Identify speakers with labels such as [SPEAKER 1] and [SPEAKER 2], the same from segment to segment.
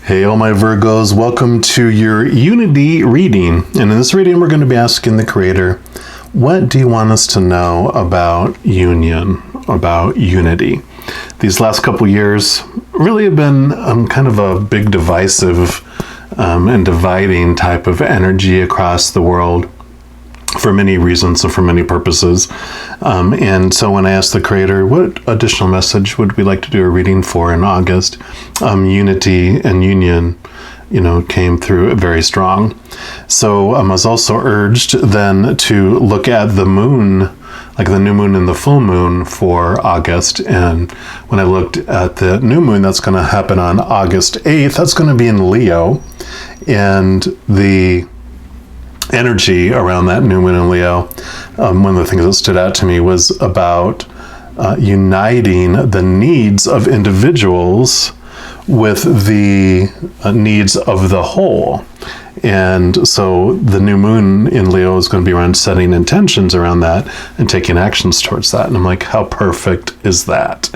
[SPEAKER 1] Hey, all my Virgos, welcome to your Unity reading. And in this reading, we're going to be asking the Creator, what do you want us to know about union, about unity? These last couple years really have been kind of a big divisive and dividing type of energy across the world for many reasons and for many purposes. And so when I asked the Creator, what additional message would we like to do a reading for in August? Unity and union, came through very strong. So I was also urged then to look at the moon, like the new moon and the full moon for August. And when I looked at the new moon, that's going to happen on August 8th. That's going to be in Leo. And the energy around that new moon in Leo, one of the things that stood out to me was about uniting the needs of individuals with the needs of the whole. And so the new moon in Leo is going to be around setting intentions around that and taking actions towards that. And I'm like, how perfect is that?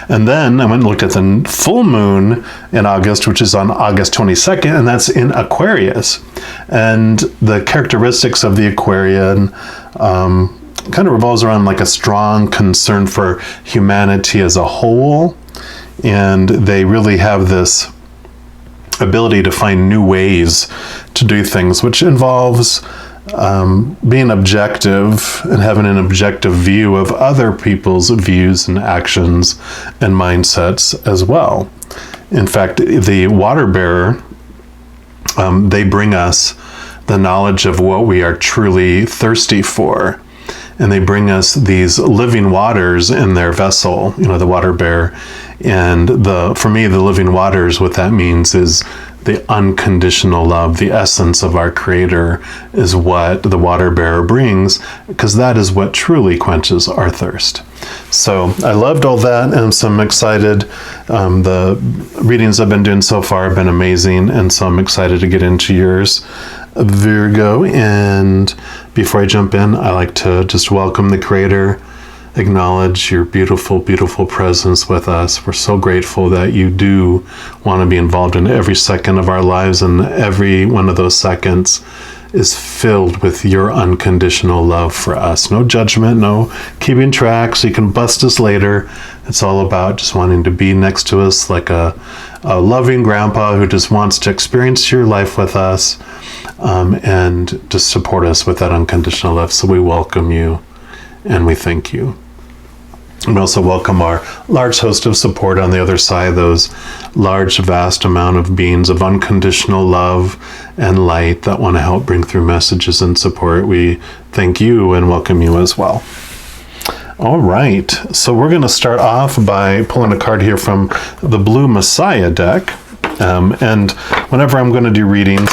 [SPEAKER 1] And then I went and looked at the full moon in August, which is on August 22nd, and that's in Aquarius. And the characteristics of the Aquarian kind of revolves around like a strong concern for humanity as a whole. And they really have this ability to find new ways to do things, which involves being objective and having an objective view of other people's views and actions and mindsets as well. In fact, the water bearer, they bring us the knowledge of what we are truly thirsty for. And they bring us these living waters in their vessel, the water bearer. And for me, the living waters, what that means is the unconditional love, the essence of our Creator is what the water bearer brings, because that is what truly quenches our thirst. So I loved all that, and so I'm excited. The readings I've been doing so far have been amazing, and so I'm excited to get into yours, Virgo. And before I jump in, I like to just welcome the Creator, acknowledge your beautiful, beautiful presence with us. We're so grateful that you do want to be involved in every second of our lives, and every one of those seconds is filled with your unconditional love for us. No judgment, no keeping track so you can bust us later. It's all about just wanting to be next to us like a loving grandpa who just wants to experience your life with us and just support us with that unconditional love. So we welcome you and we thank you. We also welcome our large host of support on the other side, those large, vast amount of beings of unconditional love and light that want to help bring through messages and support. We thank you and welcome you as well. All right, so we're going to start off by pulling a card here from the Blue Messiah deck. And whenever I'm going to do readings,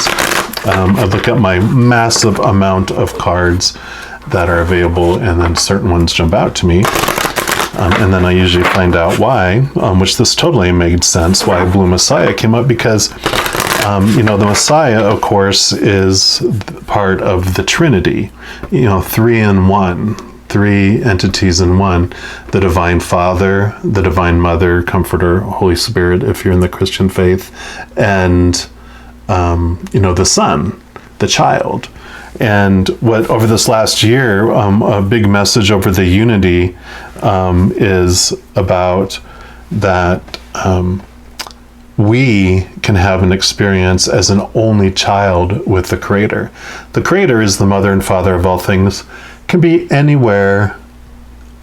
[SPEAKER 1] I look at my massive amount of cards that are available, and then certain ones jump out to me. And then I usually find out why, which this totally made sense, why Blue Messiah came up, because, the Messiah, of course, is part of the Trinity, 3 in 1, 3 entities in one, the Divine Father, the Divine Mother, Comforter, Holy Spirit, if you're in the Christian faith, and, the Son, the child. And what over this last year, a big message over the unity is about that we can have an experience as an only child with the Creator. The Creator is the mother and father of all things, can be anywhere,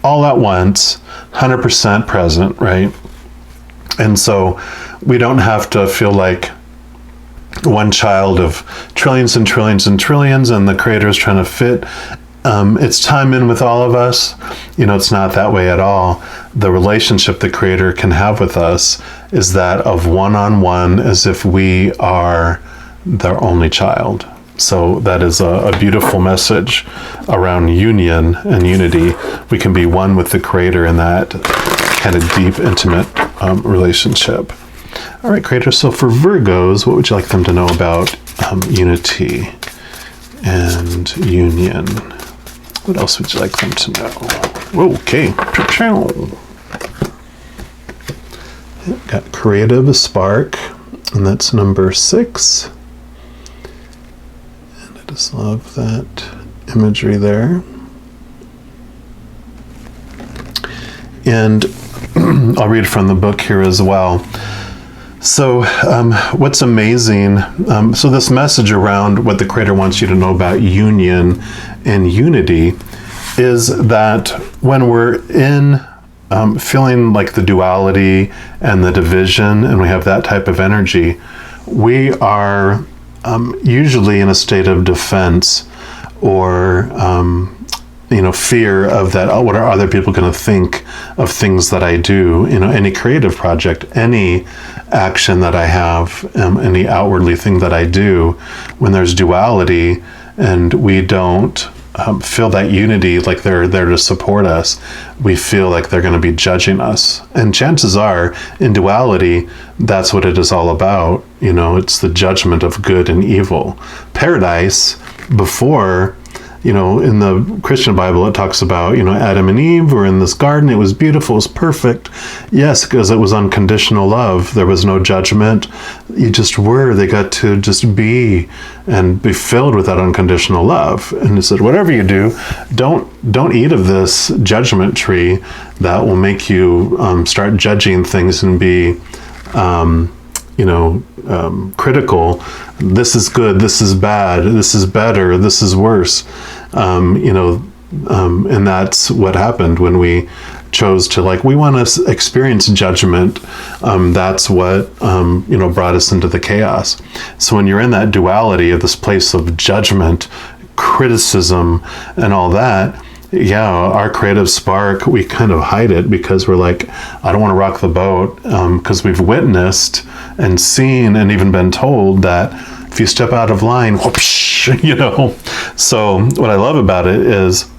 [SPEAKER 1] all at once, 100% present, right? And so we don't have to feel like one child of trillions and trillions and trillions, and the Creator is trying to fit its time in with all of us. It's not that way at all. The relationship the Creator can have with us is that of one-on-one, as if we are their only child. So that is a beautiful message around union and unity. We can be one with the Creator in that kind of deep, intimate relationship. All right, Creator, so for Virgos, what would you like them to know about unity and union? What else would you like them to know? Okay. Got creative spark And that's number 6. And I just love that imagery there. And I'll read from the book here as well. So what's amazing, so this message around what the Creator wants you to know about union and unity is that when we're in feeling like the duality and the division, and we have that type of energy, we are usually in a state of defense or fear of that. Oh, what are other people going to think of things that I do? Any creative project, any action that I have, any outwardly thing that I do, when there's duality and we don't feel that unity, like they're there to support us, we feel like they're going to be judging us. And chances are, in duality, that's what it is all about. It's the judgment of good and evil. Paradise, before, in the Christian Bible, it talks about, Adam and Eve were in this garden. It was beautiful. It was perfect. Yes, because it was unconditional love. There was no judgment. You just were. They got to just be and be filled with that unconditional love. And he said, whatever you do, don't eat of this judgment tree that will make you start judging things and be critical. This is good, this is bad, this is better, this is worse. And that's what happened when we chose to, we want to experience judgment. That's what, brought us into the chaos. So when you're in that duality of this place of judgment, criticism, and all that, yeah, our creative spark, we kind of hide it because we're like, I don't want to rock the boat, because we've witnessed and seen and even been told that if you step out of line, whoosh, So what I love about it is,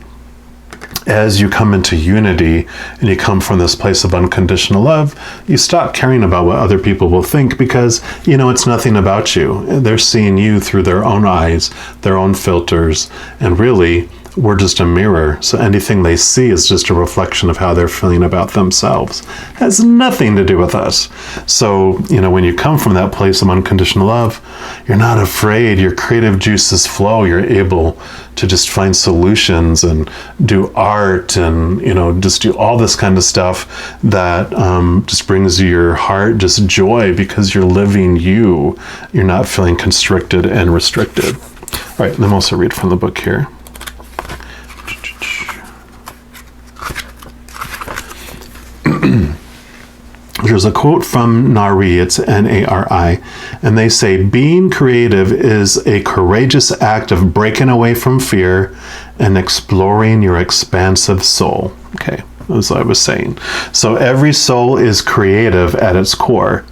[SPEAKER 1] as you come into unity and you come from this place of unconditional love, you stop caring about what other people will think because, it's nothing about you. They're seeing you through their own eyes, their own filters, and really, we're just a mirror. So anything they see is just a reflection of how they're feeling about themselves. It has nothing to do with us. So, when you come from that place of unconditional love, you're not afraid. Your creative juices flow. You're able to just find solutions and do art and, just do all this kind of stuff that just brings your heart just joy because you're living you. You're not feeling constricted and restricted. All right, let me also read from the book here. There's a quote from Nari, it's Nari, and they say, being creative is a courageous act of breaking away from fear and exploring your expansive soul. Okay, as I was saying. So every soul is creative at its core.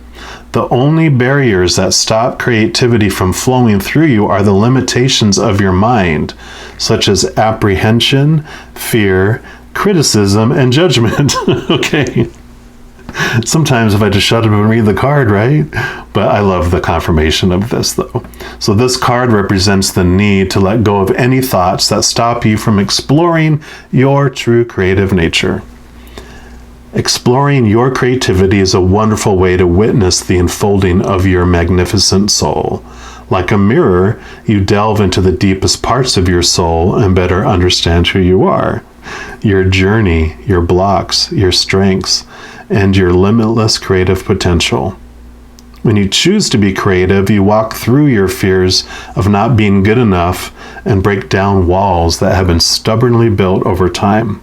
[SPEAKER 1] The only barriers that stop creativity from flowing through you are the limitations of your mind, such as apprehension, fear, criticism, and judgment. Okay. Sometimes if I just shut up and read the card, right? But I love the confirmation of this, though. So this card represents the need to let go of any thoughts that stop you from exploring your true creative nature. Exploring your creativity is a wonderful way to witness the unfolding of your magnificent soul. Like a mirror, you delve into the deepest parts of your soul and better understand who you are, your journey, your blocks, your strengths, and your limitless creative potential. When you choose to be creative, you walk through your fears of not being good enough and break down walls that have been stubbornly built over time.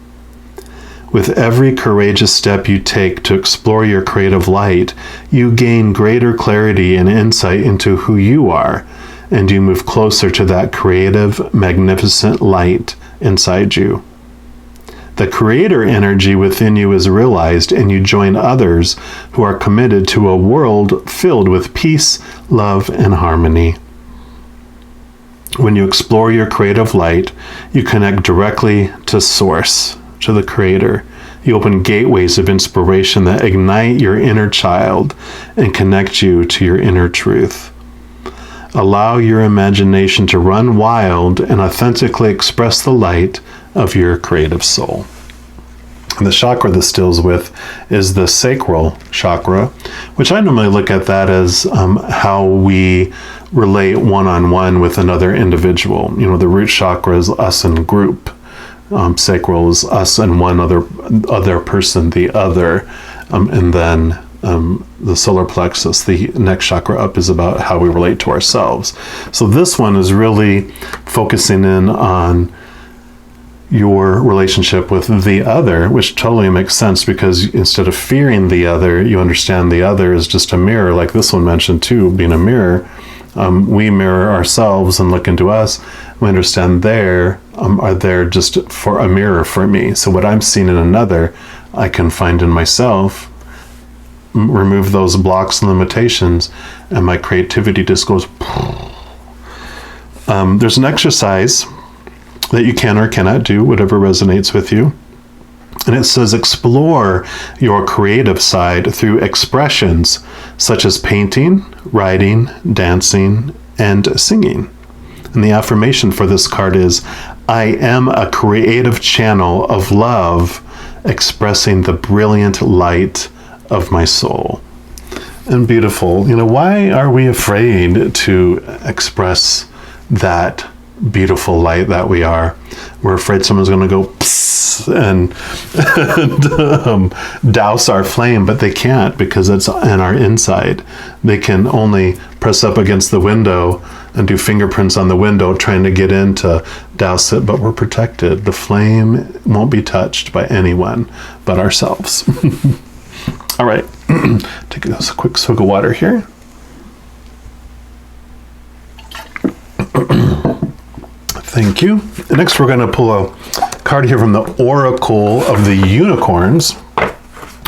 [SPEAKER 1] With every courageous step you take to explore your creative light, you gain greater clarity and insight into who you are, and you move closer to that creative, magnificent light inside you. The creator energy within you is realized, and you join others who are committed to a world filled with peace, love, and harmony. When you explore your creative light, you connect directly to Source, to the Creator. You open gateways of inspiration that ignite your inner child and connect you to your inner truth. Allow your imagination to run wild and authentically express the light of your creative soul. And the chakra this deals with is the sacral chakra, which I normally look at that as how we relate one-on-one with another individual. The root chakra is us in group. Sacral is us and one other person, the other. And then the solar plexus, the next chakra up, is about how we relate to ourselves. So this one is really focusing in on your relationship with the other, which totally makes sense, because instead of fearing the other, you understand the other is just a mirror, like this one mentioned too, being a mirror. We mirror ourselves and look into us. We understand are there just for a mirror for me. So what I'm seeing in another, I can find in myself, remove those blocks and limitations, and my creativity just goes. There's an exercise that you can or cannot do, whatever resonates with you. And it says, explore your creative side through expressions such as painting, writing, dancing, and singing. And the affirmation for this card is, I am a creative channel of love, expressing the brilliant light of my soul. And beautiful. Why are we afraid to express that beautiful light that we are? We're afraid someone's going to go psst and douse our flame, but they can't, because it's in our inside. They can only press up against the window and do fingerprints on the window trying to get in to douse it, but we're protected. The flame won't be touched by anyone but ourselves. All right, take a quick swig of water here. Thank you. Next, we're going to pull a card here from the Oracle of the Unicorns,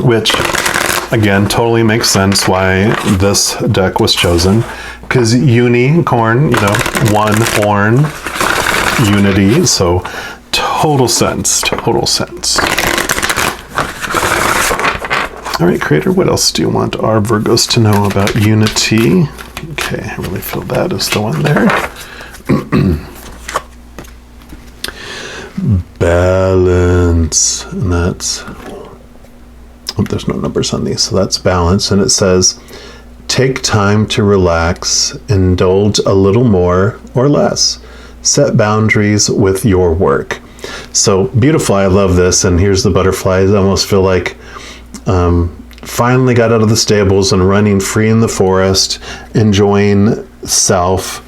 [SPEAKER 1] which, again, totally makes sense why this deck was chosen. Because unicorn, one horn, unity, so total sense. All right, Creator, what else do you want our Virgos to know about unity? Okay, I really feel that is the one there. Balance, and that's, there's no numbers on these, so that's balance. And it says, take time to relax, indulge a little more or less, set boundaries with your work. So beautiful. I love this. And here's the butterflies. I almost feel like finally got out of the stables and running free in the forest, enjoying self,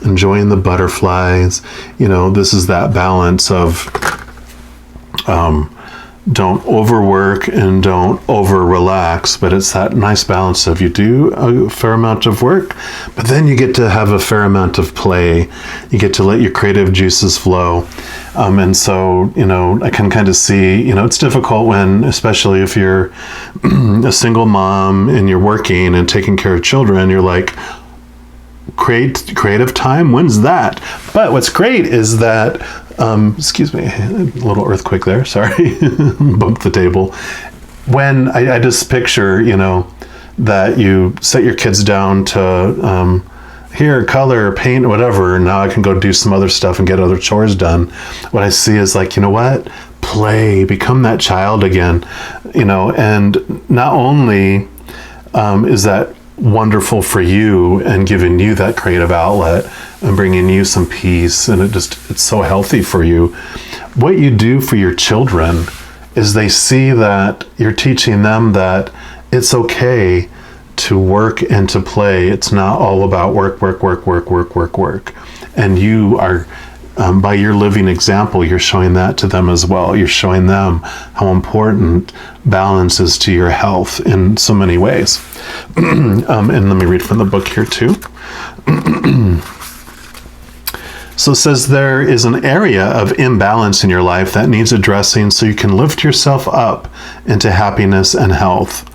[SPEAKER 1] enjoying the butterflies. This is that balance of don't overwork and don't over relax, but it's that nice balance of you do a fair amount of work, but then you get to have a fair amount of play. You get to let your creative juices flow. And so, I can kind of see, it's difficult when, especially if you're a single mom and you're working and taking care of children, you're like, creative time, when's that? But what's great is that, excuse me, a little earthquake there, sorry, bumped the table. When I just picture, that you set your kids down to, here, color, paint, whatever, now I can go do some other stuff and get other chores done. What I see is like, play, become that child again, and not only is that wonderful for you and giving you that creative outlet and bringing you some peace, and it's so healthy for you. What you do for your children is they see that you're teaching them that it's okay to work and to play. It's not all about work. And you are, by your living example, you're showing that to them as well. You're showing them how important balance is to your health in so many ways. And let me read from the book here too. So it says, there is an area of imbalance in your life that needs addressing so you can lift yourself up into happiness and health.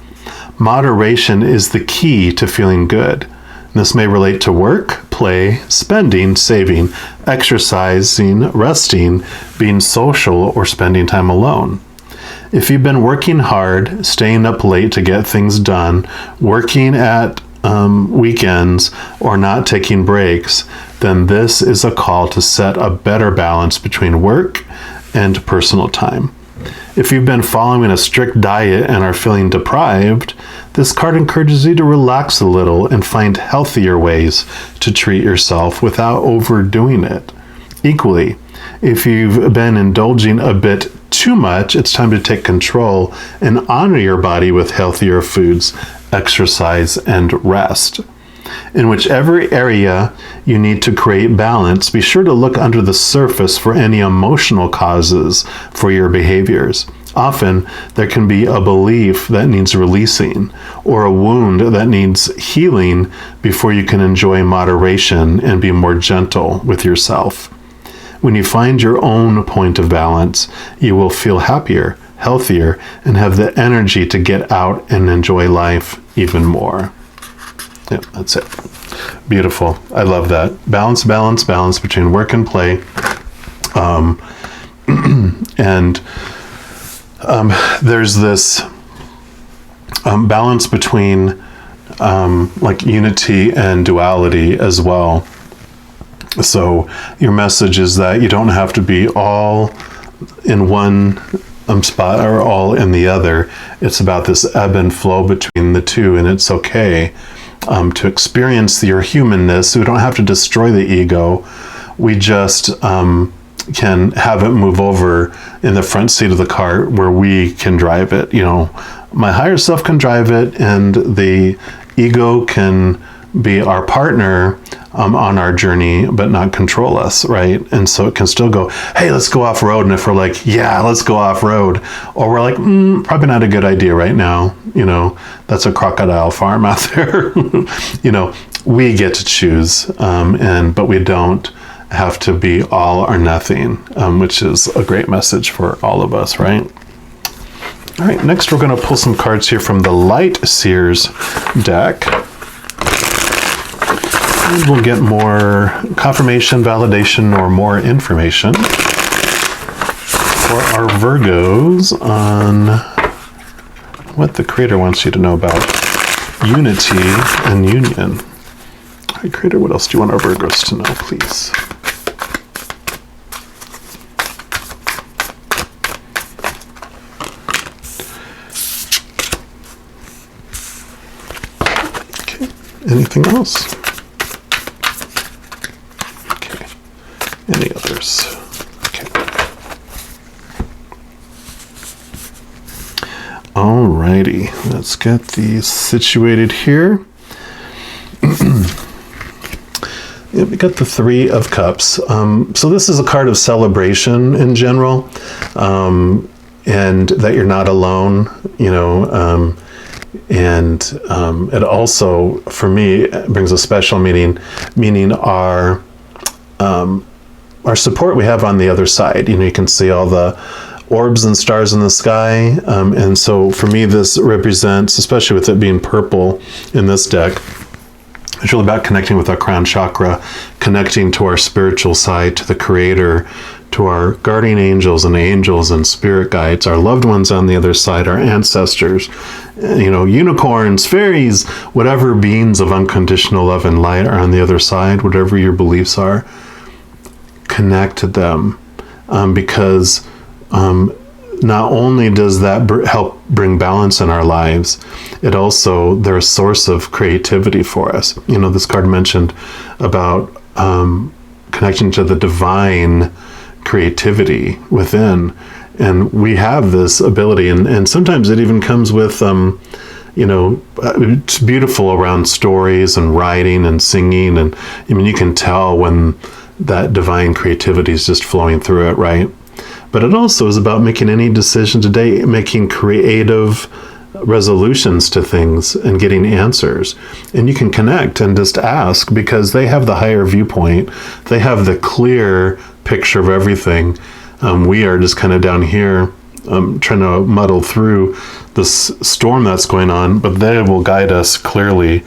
[SPEAKER 1] Moderation is the key to feeling good. This may relate to work, play, spending, saving, exercising, resting, being social, or spending time alone. If you've been working hard, staying up late to get things done, working at weekends, or not taking breaks, then this is a call to set a better balance between work and personal time. If you've been following a strict diet and are feeling deprived, this card encourages you to relax a little and find healthier ways to treat yourself without overdoing it. Equally, if you've been indulging a bit too much, it's time to take control and honor your body with healthier foods, exercise, and rest. In whichever area you need to create balance, be sure to look under the surface for any emotional causes for your behaviors. Often, there can be a belief that needs releasing or a wound that needs healing before you can enjoy moderation and be more gentle with yourself. When you find your own point of balance, you will feel happier, healthier, and have the energy to get out and enjoy life even more. Yep, that's it. Beautiful. I love that. Balance, balance, balance between work and play. And there's this balance between like unity and duality as well. So your message is that you don't have to be all in one spot or all in the other. It's about this ebb and flow between the two, and it's okay to experience your humanness. We don't have to destroy the ego. We just can have it move over in the front seat of the car where we can drive it. You know, my higher self can drive it, and the ego can be our partner on our journey, but not control us, right? And so it can still go, hey, let's go off road. And if we're like, yeah, let's go off road, or we're like, probably not a good idea right now. You know, that's a crocodile farm out there. You know, we get to choose, but we don't have to be all or nothing, which is a great message for all of us, right? All right, next we're going to pull some cards here from the Light Seers deck. And we'll get more confirmation, validation, or more information for our Virgos on what the Creator wants you to know about unity and union. All right, Creator, what else do you want our Virgos to know, please? Okay, anything else? Any others? Okay. Alrighty, let's get these situated here. Yeah, we got the Three of Cups. So this is a card of celebration in general, and that you're not alone, you know, and it also, for me, brings a special meaning our support we have on the other side. You know, you can see all the orbs and stars in the sky. And so for me, this represents, especially with it being purple in this deck, it's really about connecting with our crown chakra, connecting to our spiritual side, to the Creator, to our guardian angels and spirit guides, our loved ones on the other side, our ancestors, you know, unicorns, fairies, whatever beings of unconditional love and light are on the other side, whatever your beliefs are. Connect to them, because not only does that help bring balance in our lives, it also, they're a source of creativity for us. You know, this card mentioned about connecting to the divine creativity within, and we have this ability, and sometimes it even comes with you know, it's beautiful around stories and writing and singing, and I mean, you can tell when that divine creativity is just flowing through it, right? But it also is about making any decision today, making creative resolutions to things and getting answers. And you can connect and just ask, because they have the higher viewpoint. They have the clear picture of everything. We are just kind of down here trying to muddle through this storm that's going on, but they will guide us clearly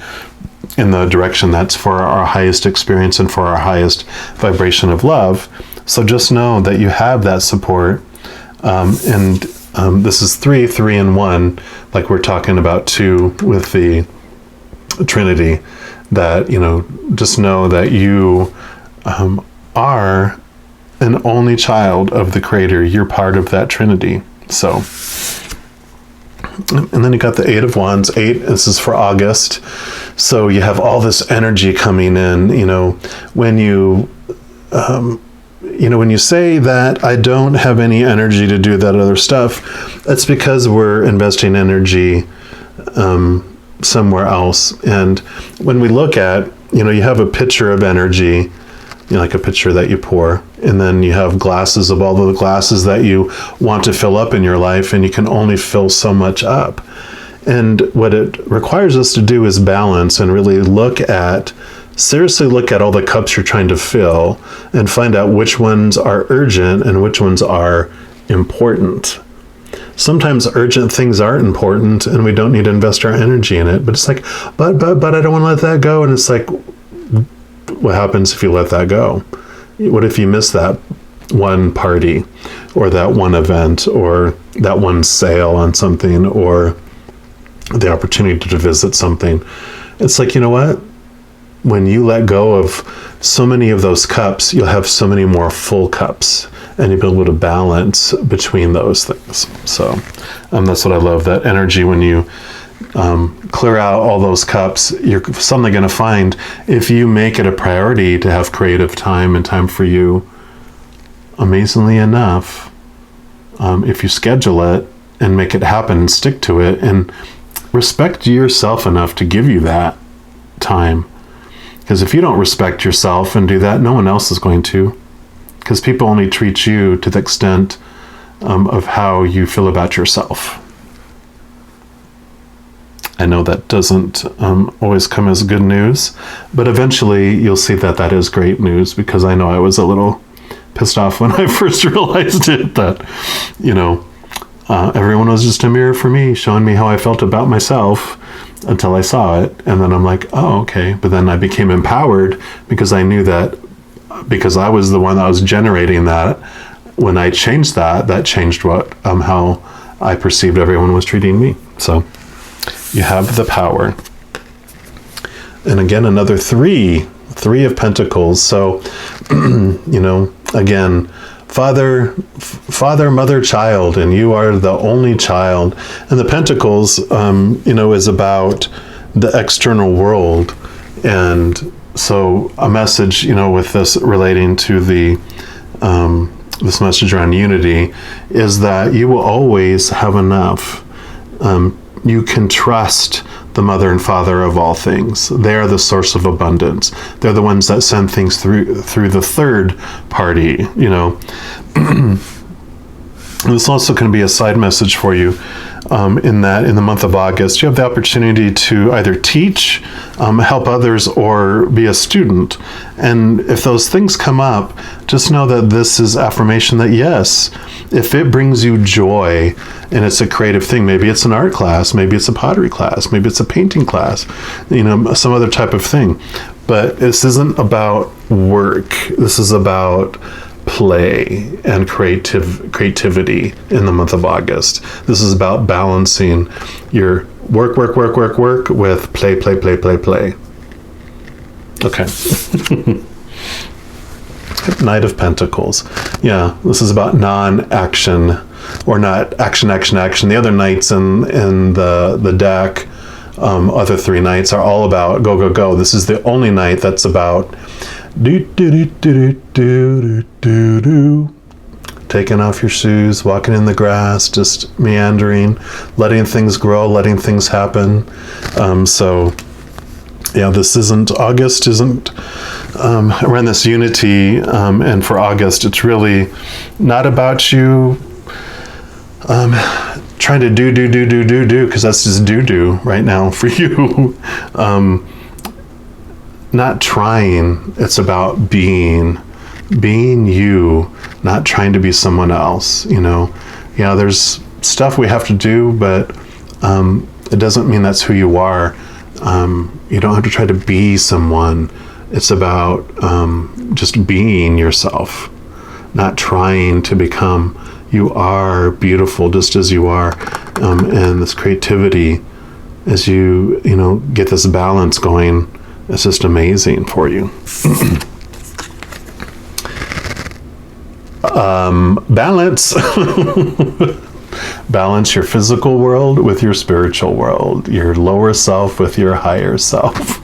[SPEAKER 1] in the direction that's for our highest experience and for our highest vibration of love. So just know that you have that support. And this is 3, 3 and 1, like we're talking about 2 with the Trinity, that, you know, just know that you are an only child of the Creator. You're part of that Trinity. So, and then you got the 8 of Wands. 8, this is for August. So you have all this energy coming in, when when you say that I don't have any energy to do that other stuff, that's because we're investing energy somewhere else. And when we look at, you have a pitcher of energy, like a pitcher that you pour, and then you have glasses of all the glasses that you want to fill up in your life, and you can only fill so much up. And what it requires us to do is balance and really seriously look at all the cups you're trying to fill and find out which ones are urgent and which ones are important. Sometimes urgent things aren't important and we don't need to invest our energy in it, but it's like, but I don't want to let that go. And it's like, what happens if you let that go? What if you miss that one party or that one event or that one sale on something or the opportunity to visit something? It's like, you know what? When you let go of so many of those cups, you'll have so many more full cups, and you'll be able to balance between those things. So that's what I love, that energy. When you clear out all those cups, you're suddenly going to find, if you make it a priority to have creative time and time for you, amazingly enough, if you schedule it and make it happen and stick to it and respect yourself enough to give you that time. Because if you don't respect yourself and do that, no one else is going to. Because people only treat you to the extent of how you feel about yourself. I know that doesn't always come as good news, but eventually you'll see that that is great news, because I know I was a little pissed off when I first realized it, that, everyone was just a mirror for me, showing me how I felt about myself, until I saw it. And then I'm like, oh, okay. But then I became empowered because I knew that, because I was the one that was generating that. When I changed that, that changed how I perceived everyone was treating me. So you have the power. And again, another three of Pentacles. So, again, father, mother, child, and you are the only child. And the Pentacles, is about the external world. And so a message, with this relating to this message around unity, is that you will always have enough. You can trust the mother and father of all things. They are the source of abundance. They're the ones that send things through the third party, This also can be a side message for you, in that in the month of August, you have the opportunity to either teach, help others, or be a student. And if those things come up, just know that this is affirmation that, yes, if it brings you joy and it's a creative thing, maybe it's an art class, maybe it's a pottery class, maybe it's a painting class, some other type of thing. But this isn't about work. This is about play and creativity in the month of August. This is about balancing your work with play. Okay. Knight of Pentacles. Yeah, this is about non-action, or not action. The other knights in the deck, other three knights, are all about go. This is the only knight that's about taking off your shoes, walking in the grass, just meandering, letting things grow, letting things happen. August isn't around this unity, and for August, it's really not about you trying to do, because that's just do right now for you. Not trying, it's about being you, not trying to be someone else. There's stuff we have to do, but it doesn't mean that's who you are. You don't have to try to be someone. It's about just being yourself, not trying to become. You are beautiful just as you are, and this creativity, as you get this balance going, it's just amazing for you. Balance. Balance your physical world with your spiritual world, your lower self with your higher self.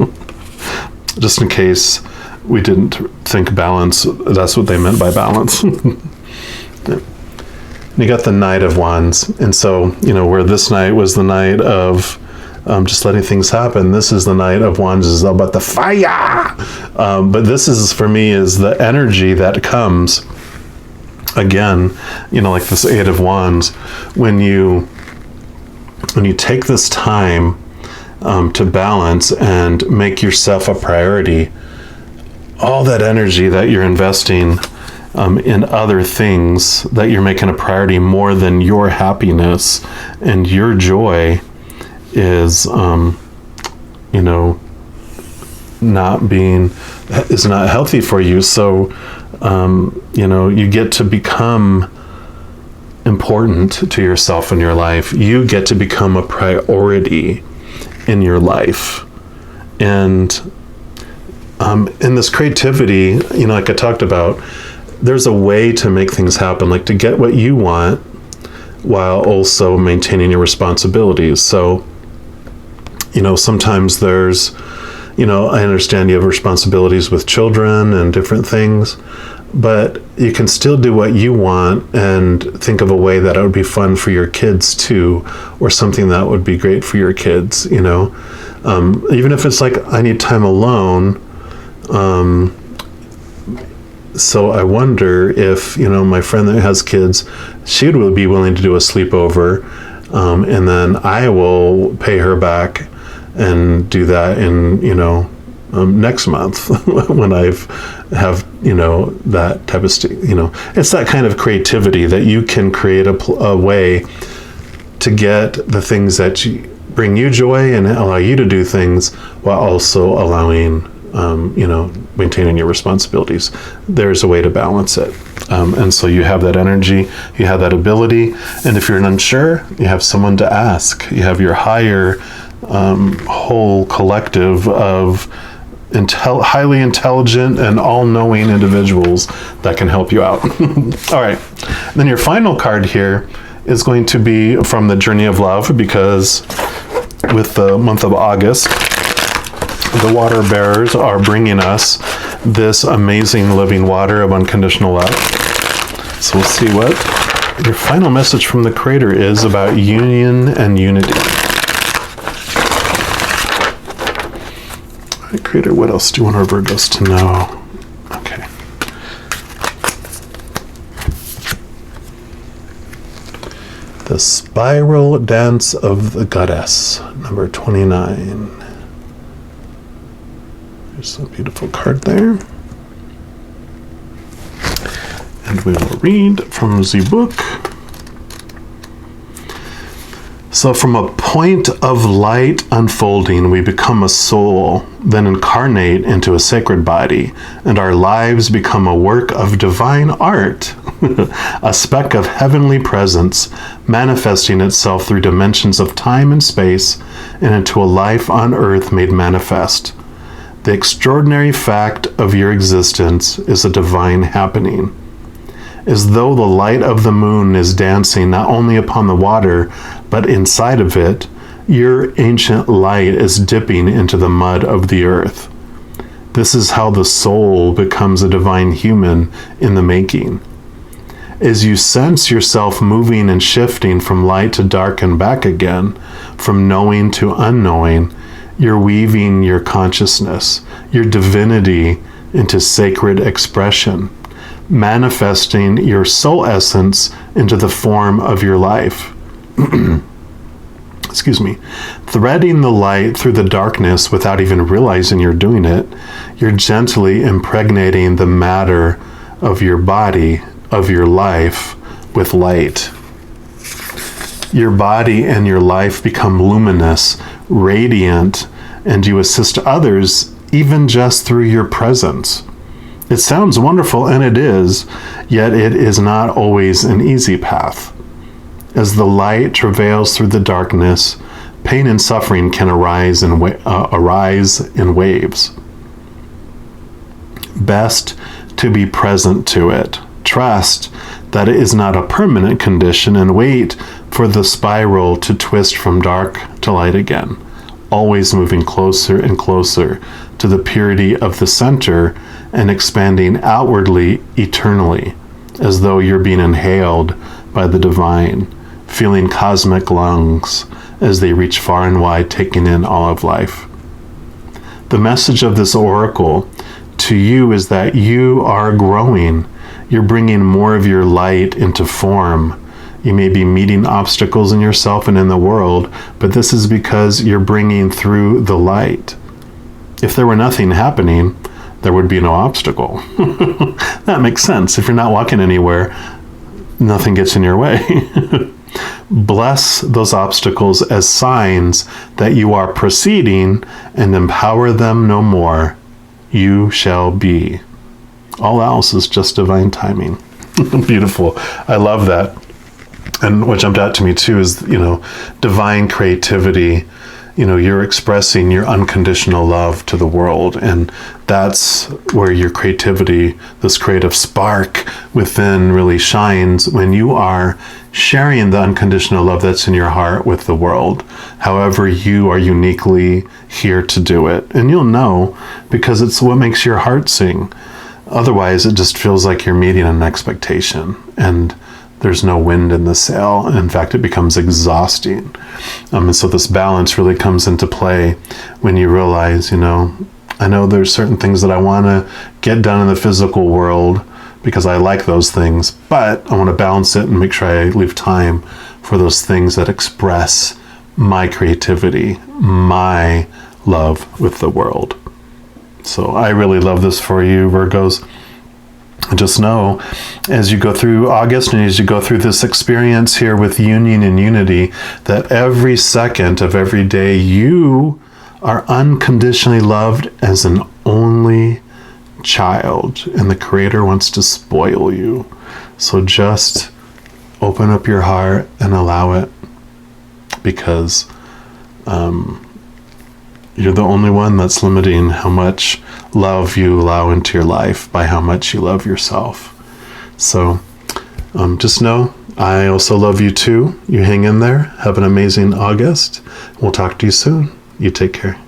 [SPEAKER 1] Just in case we didn't think balance, that's what they meant by balance. You got the Knight of Wands. And so, where this night was the night of just letting things happen, this is the Knight of Wands, is about the fire. But this is, for me, is the energy that comes, again, like this Eight of Wands, when you take this time to balance and make yourself a priority, all that energy that you're investing in other things, that you're making a priority more than your happiness and your joy, is not healthy for you. So you get to become important to yourself in your life. You get to become a priority in your life. And in this creativity, like I talked about, there's a way to make things happen, like to get what you want while also maintaining your responsibilities. So, sometimes there's, I understand you have responsibilities with children and different things, but you can still do what you want and think of a way that it would be fun for your kids too, or something that would be great for your kids, even if it's like, I need time alone. So I wonder if, my friend that has kids, she would be willing to do a sleepover, and then I will pay her back and do that in, next month when have that type of, it's that kind of creativity that you can create a way to get the things that bring you joy and allow you to do things while also allowing, maintaining your responsibilities. There's a way to balance it. And so you have that energy, you have that ability. And if you're unsure, you have someone to ask. You have your higher whole collective of highly intelligent and all-knowing individuals that can help you out. All right. Then your final card here is going to be from the Journey of Love, because with the month of August, the water bearers are bringing us this amazing living water of unconditional love. So we'll see what your final message from the Creator is about union and unity. All right, Creator, what else do you want our Virgos to know? Okay. The Spiral Dance of the Goddess, number 29. There's a beautiful card there. And we will read from the book. So from a point of light unfolding, we become a soul, then incarnate into a sacred body, and our lives become a work of divine art, a speck of heavenly presence, manifesting itself through dimensions of time and space, and into a life on earth made manifest. The extraordinary fact of your existence is a divine happening. As though the light of the moon is dancing not only upon the water, but inside of it, your ancient light is dipping into the mud of the earth. This is how the soul becomes a divine human in the making. As you sense yourself moving and shifting from light to dark and back again, from knowing to unknowing, you're weaving your consciousness, your divinity, into sacred expression, manifesting your soul essence into the form of your life. Excuse me. Threading the light through the darkness without even realizing you're doing it, you're gently impregnating the matter of your body, of your life, with light. Your body and your life become luminous, radiant, and you assist others even just through your presence. It sounds wonderful, and it is, yet it is not always an easy path. As the light travails through the darkness, pain and suffering can arise in waves. Best to be present to it. Trust that it is not a permanent condition, and wait for the spiral to twist from dark to light again, always moving closer and closer to the purity of the center and expanding outwardly eternally, as though you're being inhaled by the divine, feeling cosmic lungs as they reach far and wide, taking in all of life. The message of this oracle to you is that you are growing. You're bringing more of your light into form. You may be meeting obstacles in yourself and in the world, but this is because you're bringing through the light. If there were nothing happening, there would be no obstacle. That makes sense. If you're not walking anywhere, nothing gets in your way. Bless those obstacles as signs that you are proceeding, and empower them no more. You shall be. All else is just divine timing. Beautiful. I love that. And what jumped out to me too is, divine creativity. You're expressing your unconditional love to the world, and that's where your creativity, this creative spark within, really shines when you are sharing the unconditional love that's in your heart with the world. However, you are uniquely here to do it, and you'll know because it's what makes your heart sing. Otherwise, it just feels like you're meeting an expectation, and there's no wind in the sail. And in fact, it becomes exhausting. And so this balance really comes into play when you realize, I know there's certain things that I want to get done in the physical world because I like those things, but I want to balance it and make sure I leave time for those things that express my creativity, my love with the world. So I really love this for you, Virgos. Just know, as you go through August and as you go through this experience here with union and unity, that every second of every day you are unconditionally loved as an only child, and the Creator wants to spoil you. So just open up your heart and allow it, because you're the only one that's limiting how much love you allow into your life by how much you love yourself. So just know, I also love you too. You hang in there. Have an amazing August. We'll talk to you soon. You take care.